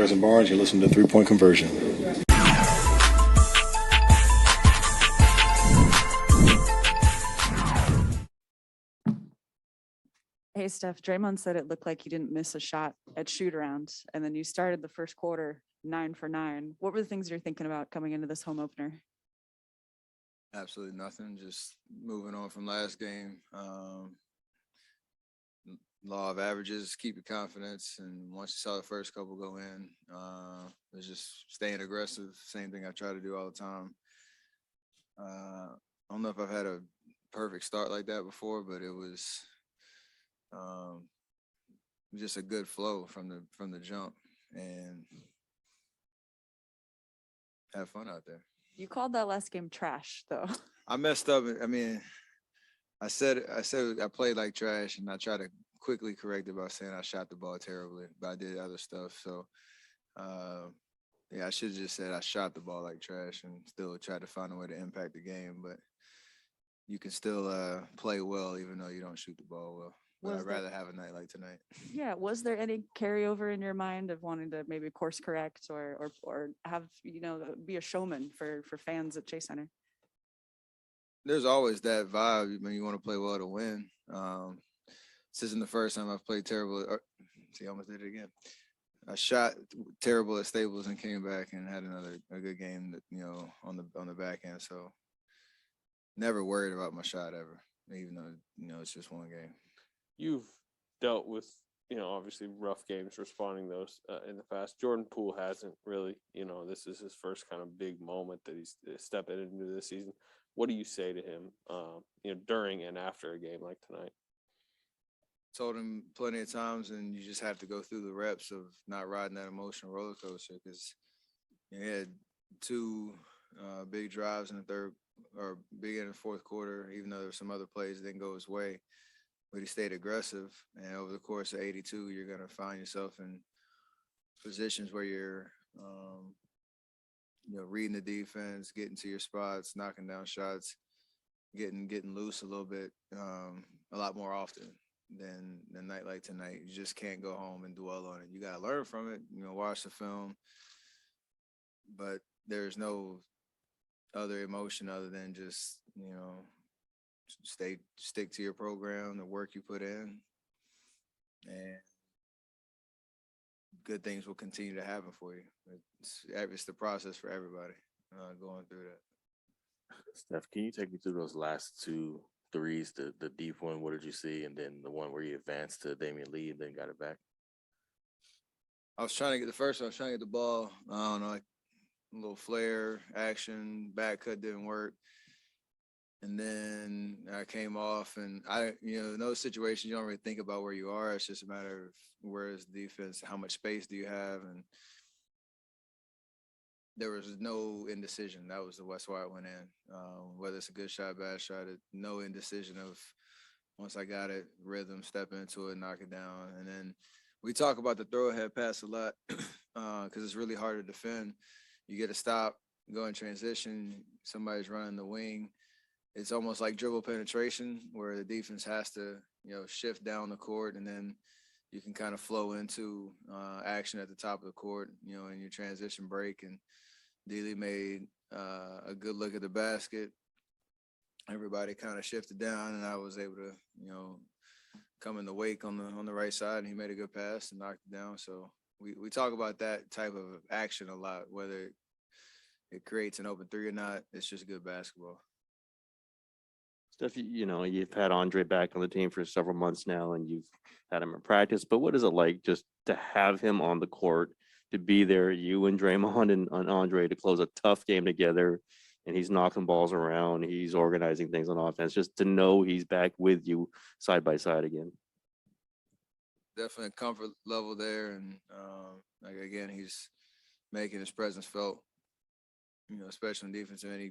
Harrison Barnes. You're listening to 3 Point Conversion. Hey, Steph, Draymond said it looked like you didn't miss a shot at shoot around, and then you started the first quarter 9 for 9. What were the things you're thinking about coming into this home opener? Absolutely nothing. Just moving on from last game. Law of averages, keep your confidence. And once you saw the first couple go in, it was just staying aggressive. Same thing I try to do all the time. I don't know if I've had a perfect start like that before, but it was just a good flow from the jump and have fun out there. You called that last game trash, though. I messed up. I mean, I said I played like trash, and I tried to quickly correct it by saying I shot the ball terribly, but I did other stuff. So, yeah, I should have just said I shot the ball like trash and still tried to find a way to impact the game. But you can still play well even though you don't shoot the ball well. But I'd rather have a night like tonight. Yeah. Was there any carryover in your mind of wanting to maybe course correct or have, be a showman for fans at Chase Center? There's always that vibe when you want to play well to win. This isn't the first time I've played terrible. See, I almost did it again. I shot terrible at Staples and came back and had a good game that, on the back end. So never worried about my shot ever, even though, it's just one game. You've dealt with, obviously rough games responding those in the past. Jordan Poole hasn't really, this is his first kind of big moment that he's stepping into this season. What do you say to him, during and after a game like tonight? Told him plenty of times, and you just have to go through the reps of not riding that emotional roller coaster because he had two big drives in the third or big in the fourth quarter, even though there were some other plays that didn't go his way. But he stayed aggressive, and over the course of 82, you're going to find yourself in positions where you're, reading the defense, getting to your spots, knocking down shots, getting loose a little bit, a lot more often than a night like tonight. You just can't go home and dwell on it. You got to learn from it, watch the film, but there's no other emotion other than just, stick to your program, the work you put in, and good things will continue to happen for you. It's the process for everybody going through that. Steph, can you take me through those last two threes, the deep one? What did you see? And then the one where you advanced to Damian Lee and then got it back? I was trying to get the first one. I was trying to get the ball. I don't know, like a little flare action, back cut didn't work. And then I came off, and in those situations, you don't really think about where you are. It's just a matter of where is the defense, how much space do you have, and there was no indecision. That's why I went in. Whether it's a good shot, bad shot, no indecision of once I got it, rhythm, step into it, knock it down. And then we talk about the throw ahead pass a lot because it's really hard to defend. You get a stop, go in transition, somebody's running the wing. It's almost like dribble penetration where the defense has to, shift down the court, and then you can kind of flow into action at the top of the court, in your transition break. And D-Lee made a good look at the basket. Everybody kind of shifted down, and I was able to, come in the wake on the right side, and he made a good pass and knocked it down. So we talk about that type of action a lot, whether it creates an open three or not. It's just good basketball. Steph, you've had Andre back on the team for several months now, and you've had him in practice. But what is it like just to have him on the court, to be there, you and Draymond and Andre, to close a tough game together, and he's knocking balls around, he's organizing things on offense, just to know he's back with you side by side again? Definitely a comfort level there, and again, he's making his presence felt. Especially on defense, and he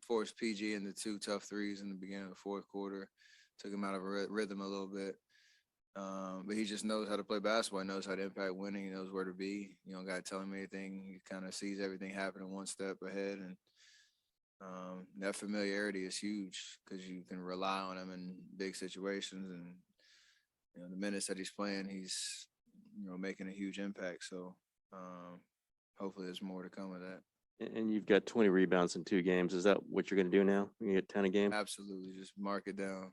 forced PG into two tough threes in the beginning of the fourth quarter, took him out of rhythm a little bit. But he just knows how to play basketball. He knows how to impact winning. He knows where to be. You don't got to tell him anything. He kind of sees everything happening one step ahead, and that familiarity is huge because you can rely on him in big situations. And the minutes that he's playing, he's making a huge impact. So Hopefully there's more to come of that. And you've got 20 rebounds in 2 games. Is that what you're going to do now? You get 10 a game? Absolutely, just mark it down.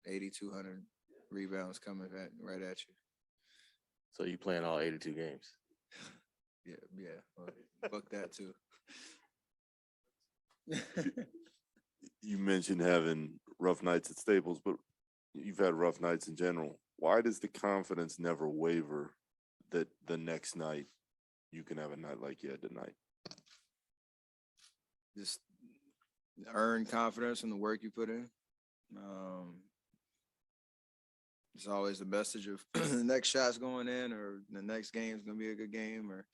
8,200 rebounds coming right at you. So you playing all 82 games? Yeah. Well, fuck that too. You mentioned having rough nights at Staples, but you've had rough nights in general. Why does the confidence never waver that the next night you can have a night like you had tonight? Just earn confidence from the work you put in. It's always the message of the next shot's going in, or the next game's gonna be a good game, or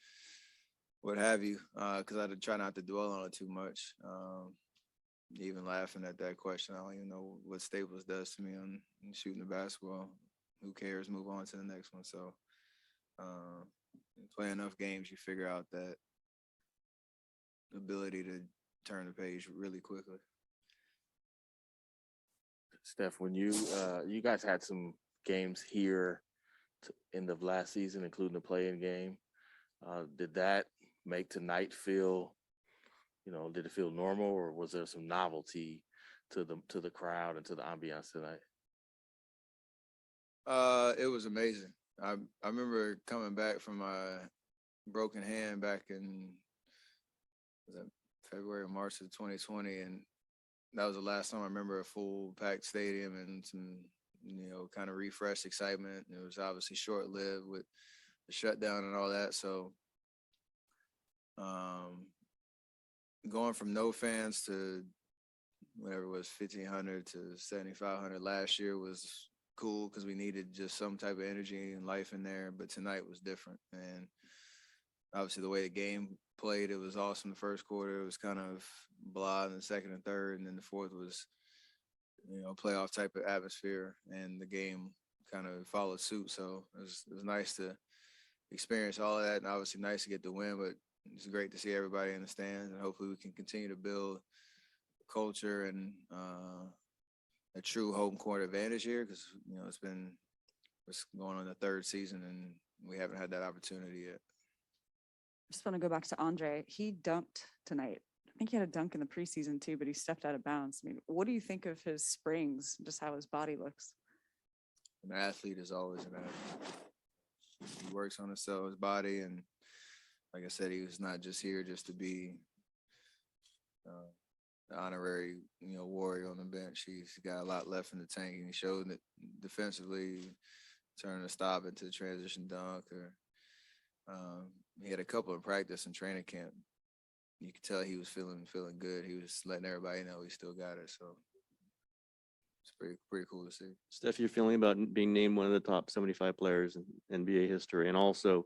what have you. Because I try not to dwell on it too much. Even laughing at that question, I don't even know what Staples does to me on shooting the basketball. Who cares? Move on to the next one. So, play enough games, you figure out that ability to turn the page really quickly. Steph, when you guys had some games here end of last season, including the play-in game, did that make tonight feel, did it feel normal, or was there some novelty to the crowd and to the ambiance tonight? It was amazing. I remember coming back from my broken hand back in February or March of 2020, and that was the last time I remember a full packed stadium and some, kind of refreshed excitement. It was obviously short-lived with the shutdown and all that. So, going from no fans to whatever it was, 1,500 to 7,500 last year was cool because we needed just some type of energy and life in there. But tonight was different, and obviously the way the game played, it was awesome. The first quarter, it was kind of blah in the second and third, and then the fourth was, playoff type of atmosphere, and the game kind of followed suit. So it was nice to experience all of that, and obviously nice to get the win. But it's great to see everybody in the stands, and hopefully we can continue to build culture and a true home court advantage here, because it's going on the 3rd season, and we haven't had that opportunity yet. Just want to go back to Andre. He dunked tonight. I think he had a dunk in the preseason too, but he stepped out of bounds. I mean, what do you think of his springs, just how his body looks? An athlete is always an athlete. He works on his body, and like I said, he was not just here just to be the honorary, warrior on the bench. He's got a lot left in the tank, and he showed that defensively, turning a stop into the transition dunk, or he had a couple of practice and training camp. You could tell he was feeling good. He was letting everybody know he still got it. So it's pretty cool to see. Steph, you're feeling about being named one of the top 75 players in NBA history, and also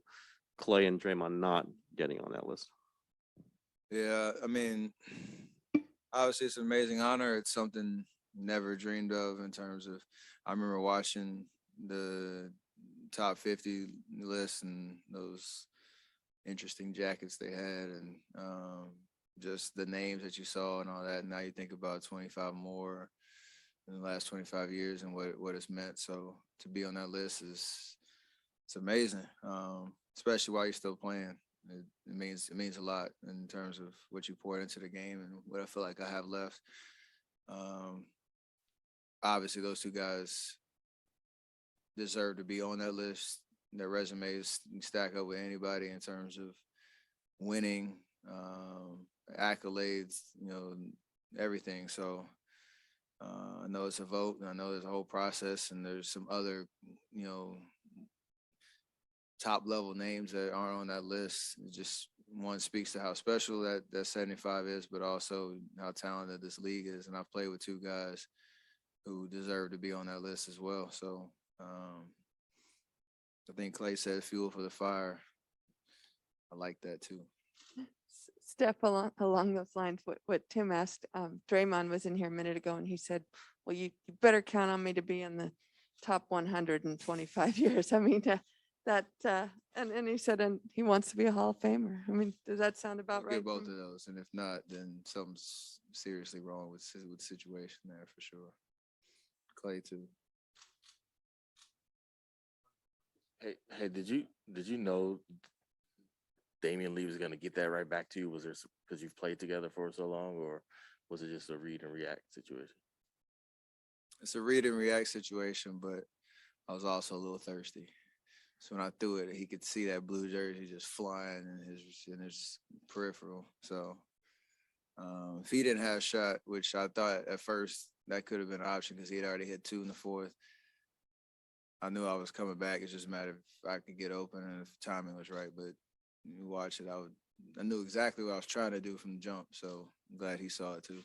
Clay and Draymond not getting on that list. Yeah, I mean, obviously it's an amazing honor. It's something never dreamed of in terms of, I remember watching the top 50 list and those interesting jackets they had, and just the names that you saw and all that. Now you think about 25 more in the last 25 years and what it's meant. So to be on that list it's amazing, especially while you're still playing. It means a lot in terms of what you poured into the game and what I feel like I have left. Obviously, those two guys deserve to be on that list. Their resumes stack up with anybody in terms of winning, accolades, everything. So I know it's a vote, and I know there's a whole process, and there's some other, top level names that aren't on that list. It just one speaks to how special that 75 is, but also how talented this league is. And I've played with two guys who deserve to be on that list as well. So I think Clay said fuel for the fire. I like that too. Steph, along those lines, what Tim asked, Draymond was in here a minute ago and he said, well, you better count on me to be in the top 125 years. I mean, and he said, and he wants to be a Hall of Famer. I mean, does that sound about right? Get both of those, and if not, then something's seriously wrong with the situation there for sure. Clay too. Hey, did you know Damian Lee was going to get that right back to you? Was there because you've played together for so long, or was it just a read and react situation? It's a read and react situation, but I was also a little thirsty. So when I threw it, he could see that blue jersey just flying in his peripheral. So if he didn't have a shot, which I thought at first that could have been an option because he had already hit 2 in the 4th, I knew I was coming back. It's just a matter of if I could get open and if timing was right. But you watch it, I knew exactly what I was trying to do from the jump. So I'm glad he saw it too.